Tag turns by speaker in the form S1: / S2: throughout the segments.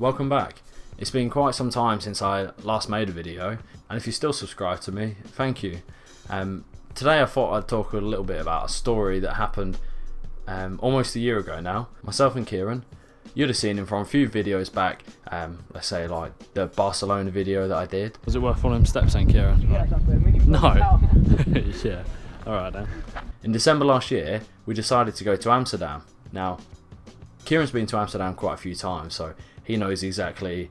S1: Welcome back. It's been quite some time since I last made a video, and if you still subscribe to me, thank you. Today I thought I'd talk a little bit about a story that happened almost a year ago now. Myself and Kieran, you'd have seen him from a few videos back, let's say like the Barcelona video that I did. Was it worth following steps then, Kieran?
S2: Yeah, exactly.
S1: No. Yeah, alright then. In December last year, we decided to go to Amsterdam. Now, Kieran's been to Amsterdam quite a few times, so he knows exactly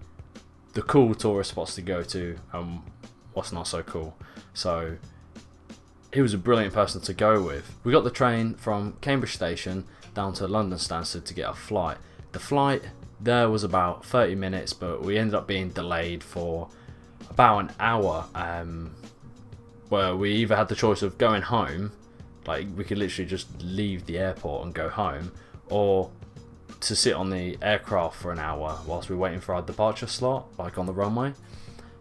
S1: the cool tourist spots to go to and what's not so cool. So he was a brilliant person to go with. We got the train from Cambridge Station down to London Stansted to get a flight. The flight there was about 30 minutes, but we ended up being delayed for about an hour, where we either had the choice of going home, like we could literally just leave the airport and go home, or to sit on the aircraft for an hour whilst we were waiting for our departure slot, like on the runway.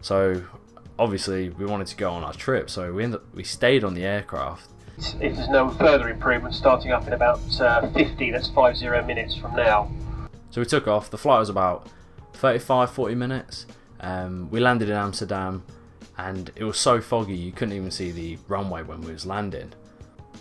S1: So obviously we wanted to go on our trip, so we stayed on the aircraft.
S2: If there's no further improvement, starting up in about 50 minutes from now.
S1: So we took off. The flight was about 35-40 minutes. We landed in Amsterdam and it was so foggy you couldn't even see the runway when we was landing.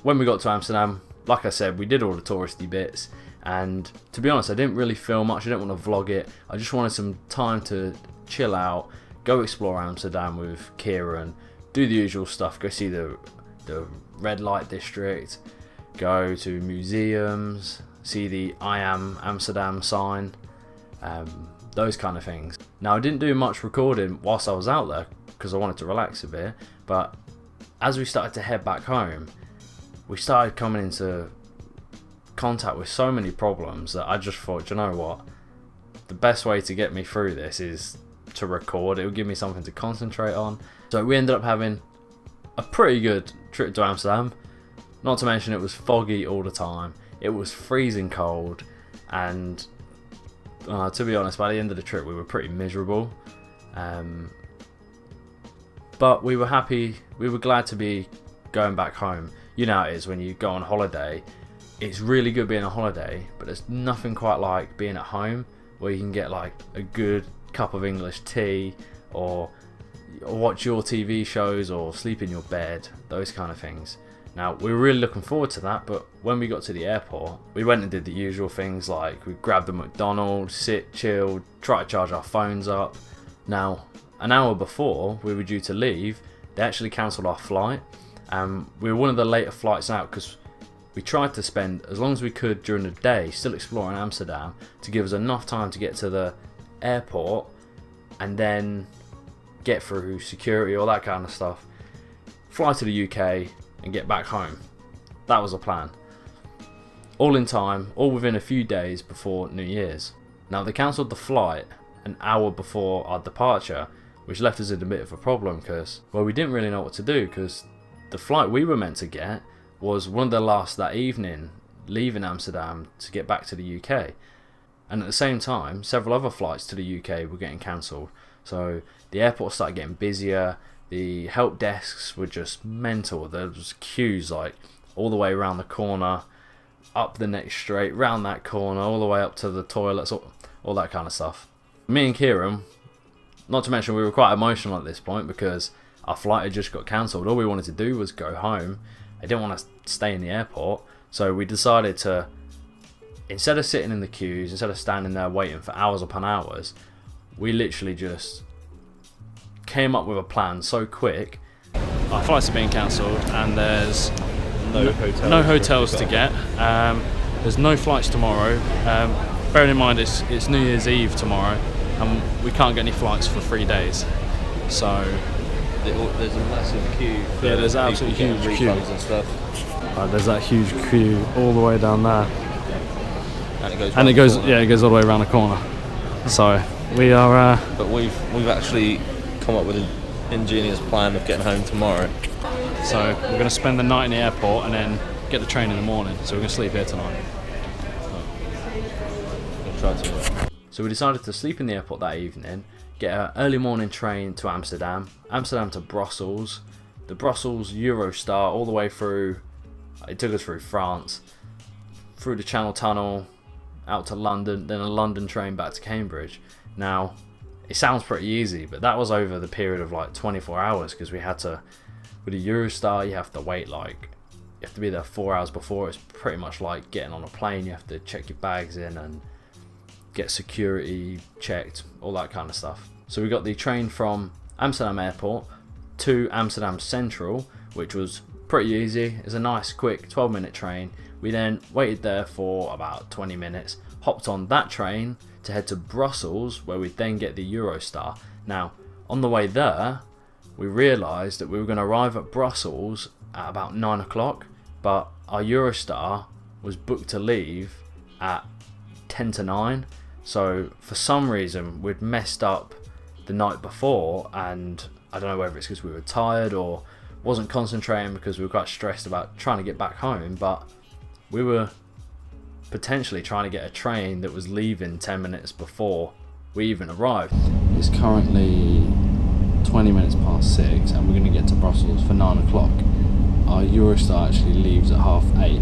S1: When we got to Amsterdam, like I said, we did all the touristy bits, and to be honest I didn't really film much. I didn't want to vlog it. I just wanted some time to chill out, go explore Amsterdam with Kieran, do the usual stuff, go see the red light district, go to museums, see the I am Amsterdam sign, those kind of things. Now I didn't do much recording whilst I was out there because I wanted to relax a bit, but as we started to head back home, we started coming into contact with so many problems that I just thought, you know what, the best way to get me through this is to record. It will give me something to concentrate on. So we ended up having a pretty good trip to Amsterdam. Not to mention it was foggy all the time, it was freezing cold, and to be honest, by the end of the trip we were pretty miserable, but we were happy, we were glad to be going back home. You know how it is when you go on holiday. It's really good being on holiday, but there's nothing quite like being at home where you can get like a good cup of English tea, or watch your TV shows, or sleep in your bed, those kind of things. Now we were really looking forward to that, but when we got to the airport we went and did the usual things, like we grabbed a McDonald's, sit, chilled, try to charge our phones up. Now an hour before we were due to leave, they actually cancelled our flight, and we were one of the later flights out because we tried to spend as long as we could during the day still exploring Amsterdam to give us enough time to get to the airport and then get through security, all that kind of stuff, fly to the UK and get back home. That was the plan. All in time, all within a few days before New Year's. Now they cancelled the flight an hour before our departure, which left us in a bit of a problem because, well, we didn't really know what to do, because the flight we were meant to get was one of the last that evening, leaving Amsterdam to get back to the UK. And at the same time, several other flights to the UK were getting cancelled. So the airport started getting busier, the help desks were just mental. There was queues like all the way around the corner, up the next straight, round that corner, all the way up to the toilets, all that kind of stuff. Me and Kieran, not to mention we were quite emotional at this point because our flight had just got cancelled. All we wanted to do was go home. I didn't want to stay in the airport, so we decided to, instead of sitting in the queues, instead of standing there waiting for hours upon hours, we literally just came up with a plan so quick. Our flights are being cancelled and there's no hotels to get. There's no flights tomorrow. Bearing in mind it's New Year's Eve tomorrow and we can't get any flights for 3 days. So
S3: there's a massive queue.
S1: Yeah, there's absolutely huge queue
S3: and stuff.
S1: There's that huge queue all the way down there,
S3: and it goes
S1: it goes all the way around the corner. So we are.
S3: But we've actually come up with an ingenious plan of getting home tomorrow.
S1: So we're going to spend the night in the airport and then get the train in the morning. So we're going to sleep here tonight.
S3: We'll try to.
S1: So we decided to sleep in the airport that evening, get an early morning train to Amsterdam to Brussels, the Brussels Eurostar all the way through. It took us through France, through the Channel Tunnel, out to London, then a London train back to Cambridge. Now, it sounds pretty easy, but that was over the period of like 24 hours, because we had to, with a Eurostar, you have to wait like, you have to be there 4 hours before. It's pretty much like getting on a plane. You have to check your bags in and get security checked, all that kind of stuff. So we got the train from Amsterdam airport to Amsterdam Central, which was pretty easy. It's a nice quick 12-minute train. We then waited there for about 20 minutes, hopped on that train to head to Brussels, where we'd then get the Eurostar. Now, on the way there, we realised that we were going to arrive at Brussels at about 9 o'clock, but our Eurostar was booked to leave at 10 to 9. So for some reason, we'd messed up the night before, and I don't know whether it's because we were tired or wasn't concentrating because we were quite stressed about trying to get back home, but we were potentially trying to get a train that was leaving 10 minutes before we even arrived. It's currently 20 minutes past 6 and we're going to get to Brussels for 9 o'clock. Our Eurostar actually leaves at 8:30.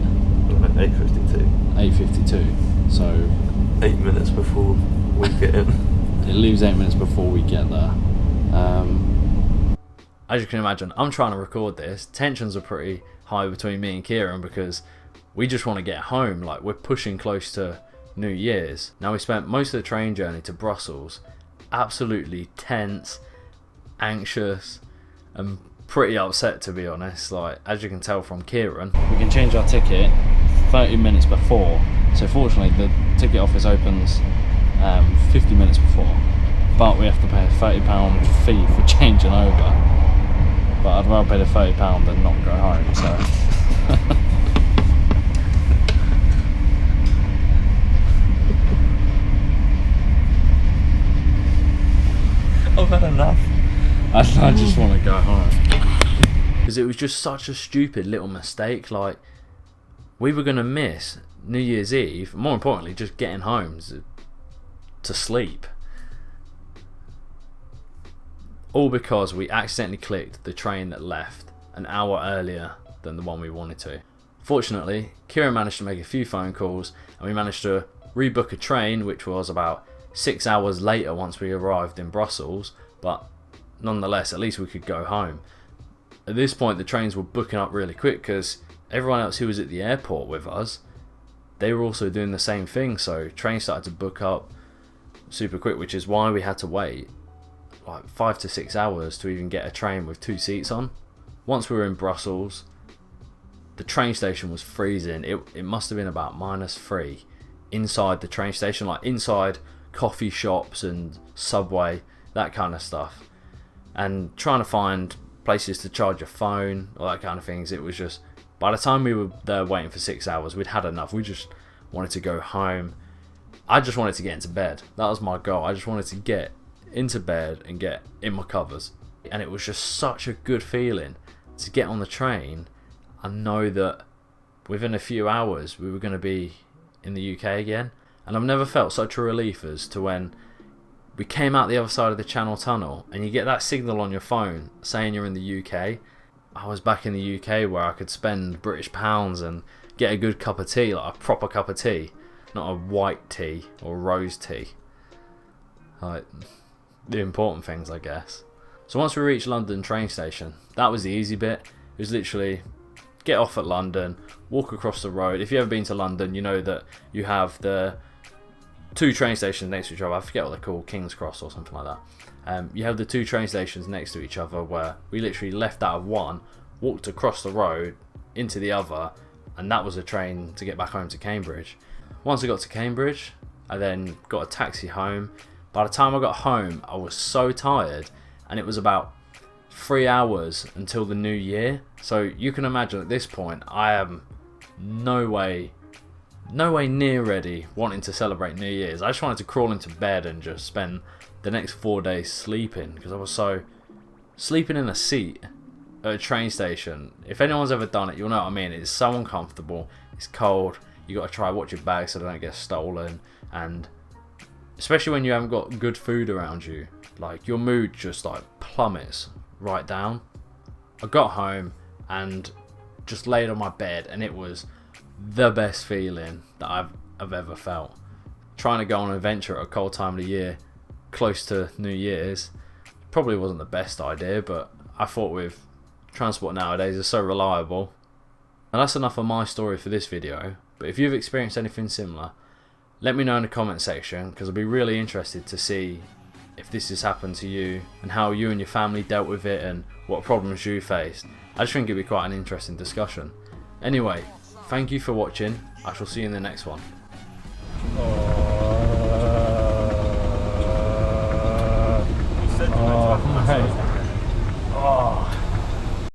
S3: 8:52.
S1: 8:52. So
S3: 8 minutes before we get in.
S1: It leaves 8 minutes before we get there. As you can imagine, I'm trying to record this. Tensions are pretty high between me and Kieran because we just want to get home. Like, we're pushing close to New Year's. Now, we spent most of the train journey to Brussels absolutely tense, anxious, and pretty upset, to be honest. Like, as you can tell from Kieran, we can change our ticket 30 minutes before. So fortunately, the ticket office opens 50 minutes before, but we have to pay a £30 fee for changing over. But I'd rather pay the £30 than not go home, so.
S3: I've had enough.
S1: I just want to go home. Because it was just such a stupid little mistake. Like, we were going to miss New Year's Eve, more importantly, just getting home to sleep. All because we accidentally clicked the train that left an hour earlier than the one we wanted to. Fortunately, Kieran managed to make a few phone calls and we managed to rebook a train, which was about 6 hours later once we arrived in Brussels, but nonetheless, at least we could go home. At this point, the trains were booking up really quick because everyone else who was at the airport with us, they were also doing the same thing, so trains started to book up super quick, which is why we had to wait like 5 to 6 hours to even get a train with 2 seats on. Once we were in Brussels, the train station was freezing. It must have been about -3 inside the train station, like inside coffee shops and Subway, that kind of stuff. And trying to find places to charge your phone, all that kind of things, it was just, by the time we were there waiting for 6 hours, we'd had enough. We just wanted to go home. I just wanted to get into bed. That was my goal. I just wanted to get into bed and get in my covers. And it was just such a good feeling to get on the train and know that within a few hours we were going to be in the UK again. And I've never felt such a relief as to when we came out the other side of the Channel Tunnel and you get that signal on your phone saying you're in the UK. I was back in the UK where I could spend British pounds and get a good cup of tea, like a proper cup of tea, not a white tea or rose tea. Like, the important things, I guess. So once we reached London train station, that was the easy bit. It was literally get off at London, walk across the road. If you've ever been to London, you know that you have the 2 train stations next to each other. I forget what they're called, King's Cross or something like that. You have the 2 train stations next to each other where we literally left out of one, walked across the road into the other, and that was a train to get back home to Cambridge. Once I got to Cambridge, I then got a taxi home. By the time I got home, I was so tired, and it was about 3 hours until the new year. So you can imagine at this point, I am no way near ready wanting to celebrate New Year's. I just wanted to crawl into bed and just spend the next 4 days sleeping, because I was so sleeping in a seat at a train station. If anyone's ever done it, you'll know what I mean. It's so uncomfortable. It's cold. You got to try watch your bags so they don't get stolen, and especially when you haven't got good food around you, like your mood just like plummets right down. I got home and just laid on my bed, and it was the best feeling that I've ever felt. Trying to go on an adventure at a cold time of the year close to New Year's. Probably wasn't the best idea, but I thought with transport nowadays is so reliable. And that's enough of my story for this video, but if you've experienced anything similar, let me know in the comment section, because I'll be really interested to see if this has happened to you and how you and your family dealt with it and what problems you faced. I just think it'd be quite an interesting discussion. Anyway, thank you for watching. I shall see you in the next one.
S4: Oh, mate.